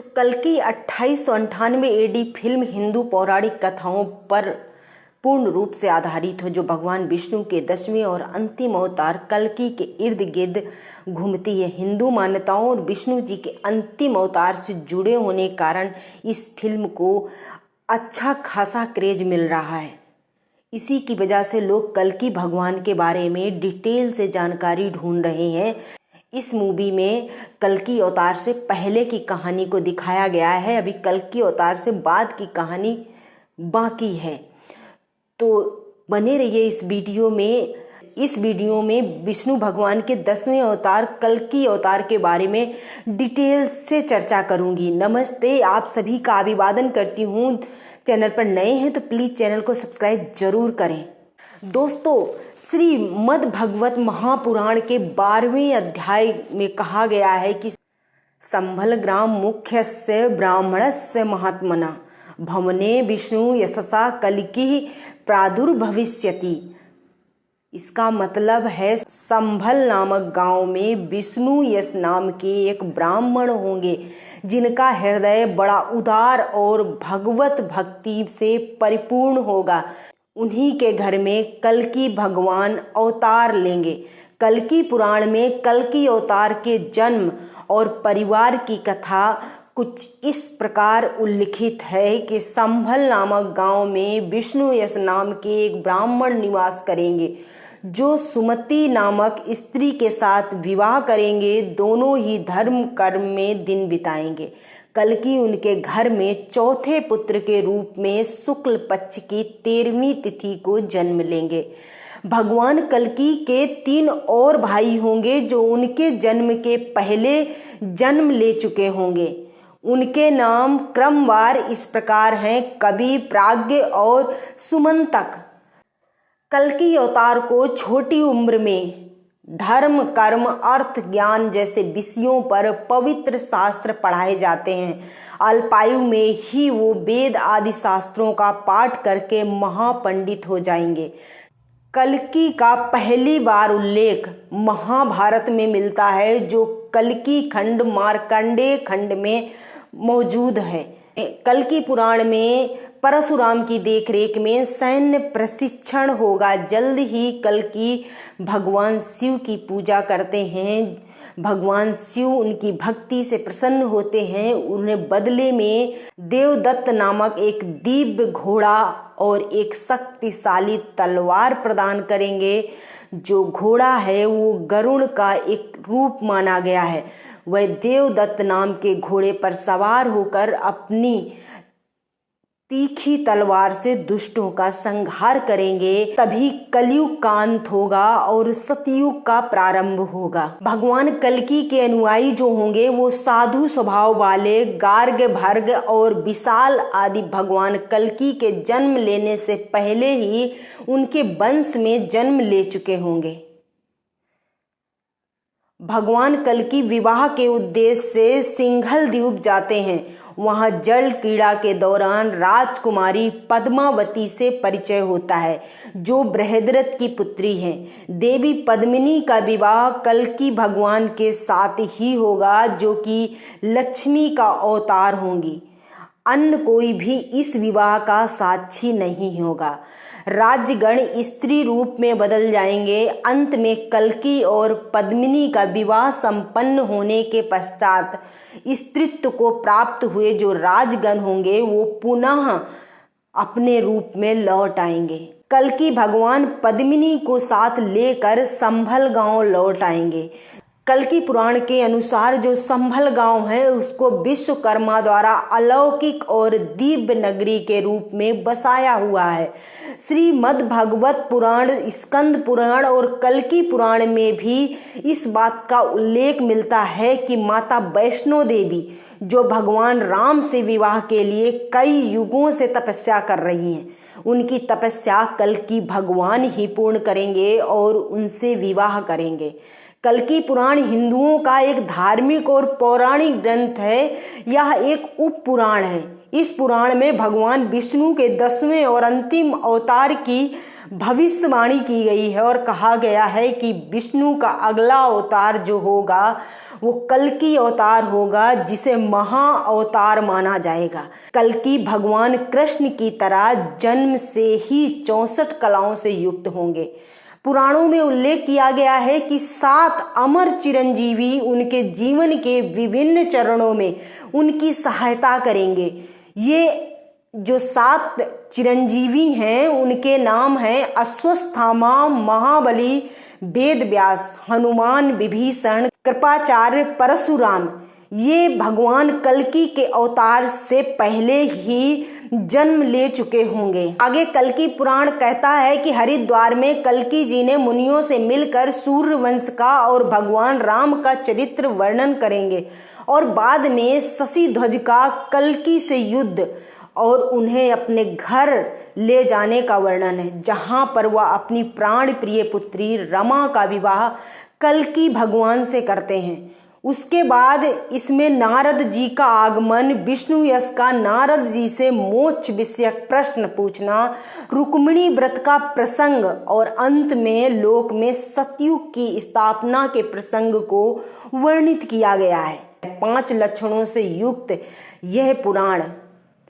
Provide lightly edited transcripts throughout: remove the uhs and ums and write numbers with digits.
तो कल्कि 2898 AD film Hindu पौराणिक कथाओं पर पूर्ण रूप से आधारित है, जो भगवान विष्णु के 10वें और अंतिम अवतार कल्कि के इर्द गिर्द घूमती है। हिंदू मान्यताओं और विष्णु जी के अंतिम अवतार से जुड़े होने के कारण इस फिल्म को अच्छा खासा क्रेज मिल रहा है। इसी की वजह से लोग कल्कि भगवान के बारे में डिटेल से जानकारी ढूंढ रहे हैं। इस मूवी में कल्कि अवतार से पहले की कहानी को दिखाया गया है, अभी कल्कि अवतार से बाद की कहानी बाकी है। तो बने रहिए इस वीडियो में। इस वीडियो में विष्णु भगवान के 10वें अवतार कल्कि अवतार के बारे में डिटेल से चर्चा करूंगी। नमस्ते, आप सभी का अभिवादन करती हूँ। चैनल पर नए हैं तो प्लीज़ चैनल को सब्सक्राइब जरूर करें। दोस्तों, श्रीमद् भागवत महापुराण के 12वें अध्याय में कहा गया है कि संभल ग्राम मुख्यस्य ब्राह्मणस्य महात्मना भवने विष्णु यशसा कल्कि प्रादुर्भविष्यति। इसका मतलब है संभल नामक गांव में विष्णु यश नाम के एक ब्राह्मण होंगे जिनका हृदय बड़ा उदार और भगवत भक्ति से परिपूर्ण होगा। उन्हीं के घर में कल्कि भगवान अवतार लेंगे। कल्कि पुराण में कल्कि अवतार के जन्म और परिवार की कथा कुछ इस प्रकार उल्लिखित है कि संभल नामक गांव में विष्णु यश नाम के एक ब्राह्मण निवास करेंगे जो सुमति नामक स्त्री के साथ विवाह करेंगे। दोनों ही धर्म कर्म में दिन बिताएंगे। कल्कि उनके घर में चौथे पुत्र के रूप में शुक्ल पक्ष की 13वीं तिथि को जन्म लेंगे। भगवान कल्कि के 3 और भाई होंगे जो उनके जन्म के पहले जन्म ले चुके होंगे। उनके नाम क्रमवार इस प्रकार हैं: कवि, प्राज्ञ और सुमंतक। कल्कि अवतार को छोटी उम्र में धर्म, कर्म, अर्थ, ज्ञान जैसे विषयों पर पवित्र शास्त्र पढ़ाए जाते हैं। अल्पायु में ही वो वेद आदि शास्त्रों का पाठ करके महापंडित हो जाएंगे। कल्कि का पहली बार उल्लेख महाभारत में मिलता है, जो कल्कि खंड मार्कंडेय खंड में मौजूद है। कल्कि पुराण में परशुराम की देखरेख में सैन्य प्रशिक्षण होगा। जल्द ही कल्कि भगवान शिव की पूजा करते हैं। भगवान शिव उनकी भक्ति से प्रसन्न होते हैं। उन्हें बदले में देवदत्त नामक एक दिव्य घोड़ा और एक शक्तिशाली तलवार प्रदान करेंगे। जो घोड़ा है वो गरुड़ का एक रूप माना गया है। वह देवदत्त नाम के घोड़े पर सवार होकर अपनी तीखी तलवार से दुष्टों का संहार करेंगे। तभी कलयुग का अंत होगा और सतयुग का प्रारंभ होगा। भगवान कल्कि के अनुयायी जो होंगे वो साधु स्वभाव वाले गार्ग, भर्ग और विशाल आदि भगवान कल्कि के जन्म लेने से पहले ही उनके वंश में जन्म ले चुके होंगे। भगवान कल्कि विवाह के उद्देश्य से सिंघल द्वीप जाते हैं। वहां जल क्रीड़ा के दौरान राजकुमारी पद्मावती से परिचय होता है, जो बृहद्रथ की पुत्री हैं। देवी पद्मिनी का विवाह कल्कि भगवान के साथ ही होगा, जो कि लक्ष्मी का अवतार होंगी। अन्य कोई भी इस विवाह का साक्षी नहीं होगा। राज्यगण स्त्री रूप में बदल जाएंगे। अंत में कल्कि और पद्मिनी का विवाह संपन्न होने के पश्चात स्त्रीत्व को प्राप्त हुए जो राजगण होंगे वो पुनः अपने रूप में लौट आएंगे। कल्कि भगवान पद्मिनी को साथ लेकर संभल गांव लौट आएंगे। कल्कि पुराण के अनुसार जो संभल गांव है उसको विश्वकर्मा द्वारा अलौकिक और दिव्य नगरी के रूप में बसाया हुआ है। श्रीमद् भागवत पुराण, स्कंद पुराण और कल्कि पुराण में भी इस बात का उल्लेख मिलता है कि माता वैष्णो देवी जो भगवान राम से विवाह के लिए कई युगों से तपस्या कर रही हैं, उनकी तपस्या कल्कि भगवान ही पूर्ण करेंगे और उनसे विवाह करेंगे। कल्कि पुराण हिंदुओं का एक धार्मिक और पौराणिक ग्रंथ है। यह एक उप पुराण है। इस पुराण में भगवान विष्णु के 10वें और अंतिम अवतार की भविष्यवाणी की गई है और कहा गया है कि विष्णु का अगला अवतार जो होगा वो कल्कि अवतार होगा, जिसे महा अवतार माना जाएगा। कल्कि भगवान कृष्ण की तरह जन्म से ही 64 कलाओं से युक्त होंगे। पुराणों में उल्लेख किया गया है कि 7 अमर चिरंजीवी उनके जीवन के विभिन्न चरणों में उनकी सहायता करेंगे। ये जो 7 चिरंजीवी हैं उनके नाम हैं अश्वत्थामा, महाबली, वेद व्यास, हनुमान, विभीषण, कृपाचार्य, परशुराम। ये भगवान कल्कि के अवतार से पहले ही जन्म ले चुके होंगे। आगे कल्कि पुराण कहता है कि हरिद्वार में कल्कि जी ने मुनियों से मिलकर सूर्य वंश का और भगवान राम का चरित्र वर्णन करेंगे और बाद में शशि ध्वज का कल्कि से युद्ध और उन्हें अपने घर ले जाने का वर्णन है, जहां पर वह अपनी प्राण प्रिय पुत्री रमा का विवाह कल्कि भगवान से करते हैं। उसके बाद इसमें नारद जी का आगमन, विष्णु यश का नारद जी से मोक्ष विषयक प्रश्न पूछना, रुक्मिणी व्रत का प्रसंग और अंत में लोक में सतयुग की स्थापना के प्रसंग को वर्णित किया गया है। 5 लक्षणों से युक्त यह पुराण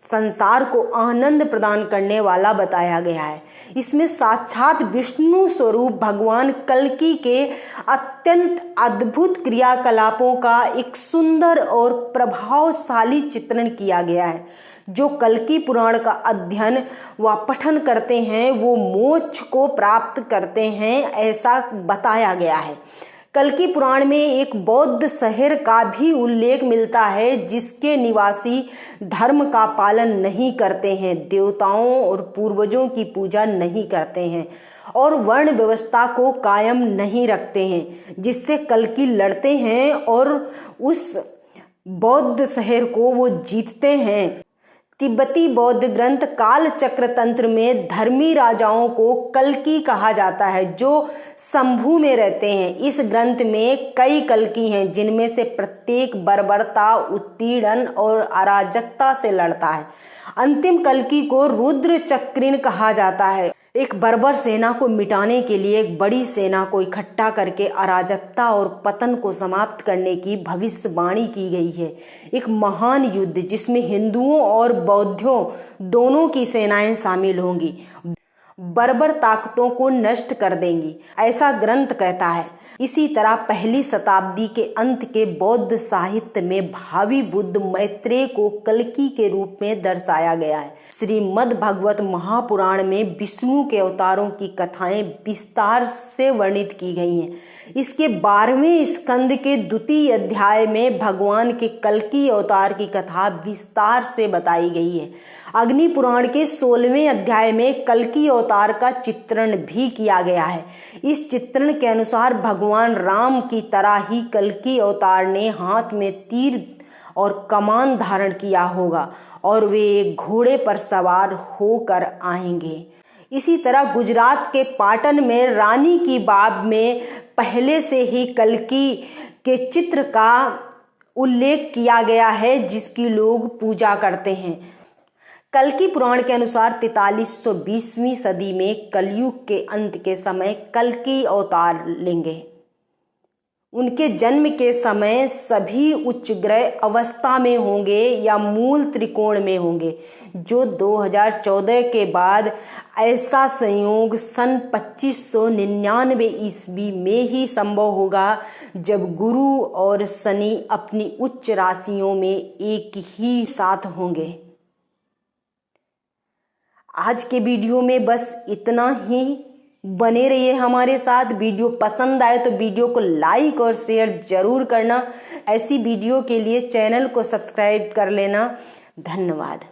संसार को आनंद प्रदान करने वाला बताया गया है। इसमें साक्षात विष्णु स्वरूप भगवान कल्कि के अत्यंत अद्भुत क्रियाकलापों का एक सुंदर और प्रभावशाली चित्रण किया गया है। जो कल्कि पुराण का अध्ययन व पठन करते हैं वो मोक्ष को प्राप्त करते हैं, ऐसा बताया गया है। कल्कि पुराण में एक बौद्ध शहर का भी उल्लेख मिलता है, जिसके निवासी धर्म का पालन नहीं करते हैं, देवताओं और पूर्वजों की पूजा नहीं करते हैं और वर्ण व्यवस्था को कायम नहीं रखते हैं, जिससे कल्कि लड़ते हैं और उस बौद्ध शहर को वो जीतते हैं। तिब्बती बौद्ध ग्रंथ काल चक्र तंत्र में धर्मी राजाओं को कल्कि कहा जाता है, जो शंभू में रहते हैं। इस ग्रंथ में कई कल्कि हैं, जिनमें से प्रत्येक बर्बरता, उत्पीड़न और अराजकता से लड़ता है। अंतिम कल्कि को रुद्र चक्रिण कहा जाता है। एक बर्बर सेना को मिटाने के लिए एक बड़ी सेना को इकट्ठा करके अराजकता और पतन को समाप्त करने की भविष्यवाणी की गई है। एक महान युद्ध जिसमें हिंदुओं और बौद्धों दोनों की सेनाएं शामिल होंगी, बर्बर ताकतों को नष्ट कर देंगी, ऐसा ग्रंथ कहता है। इसी तरह 1ली शताब्दी के अंत के बौद्ध साहित्य में भावी बुद्ध मैत्रेय को कल्कि के रूप में दर्शाया गया है। श्रीमद् भागवत महापुराण में विष्णु के अवतारों की कथाएं विस्तार से वर्णित की गई हैं। इसके 12वें स्कंद के द्वितीय अध्याय में भगवान के कल्कि अवतार की कथा विस्तार से बताई गई है। अग्नि पुराण के 16वें अध्याय में कल्कि अवतार का चित्रण भी किया गया है। इस चित्रण के अनुसार भगवान राम की तरह ही कल्कि अवतार ने हाथ में तीर और कमान धारण किया होगा और वे एक घोड़े पर सवार होकर आएंगे। इसी तरह गुजरात के पाटन में रानी की बाग में पहले से ही कल्कि के चित्र का उल्लेख किया गया है, जिसकी लोग पूजा करते हैं। कल्कि पुराण के अनुसार 4320वीं सदी में कलयुग के अंत के समय कल्कि अवतार लेंगे। उनके जन्म के समय सभी उच्च ग्रह अवस्था में होंगे या मूल त्रिकोण में होंगे, जो 2014 के बाद ऐसा संयोग सन 2599 ईस्वी में ही संभव होगा, जब गुरु और शनि अपनी उच्च राशियों में एक ही साथ होंगे। आज के वीडियो में बस इतना ही। बने रहिए हमारे साथ। वीडियो पसंद आए तो वीडियो को लाइक और शेयर जरूर करना। ऐसी वीडियो के लिए चैनल को सब्सक्राइब कर लेना। धन्यवाद।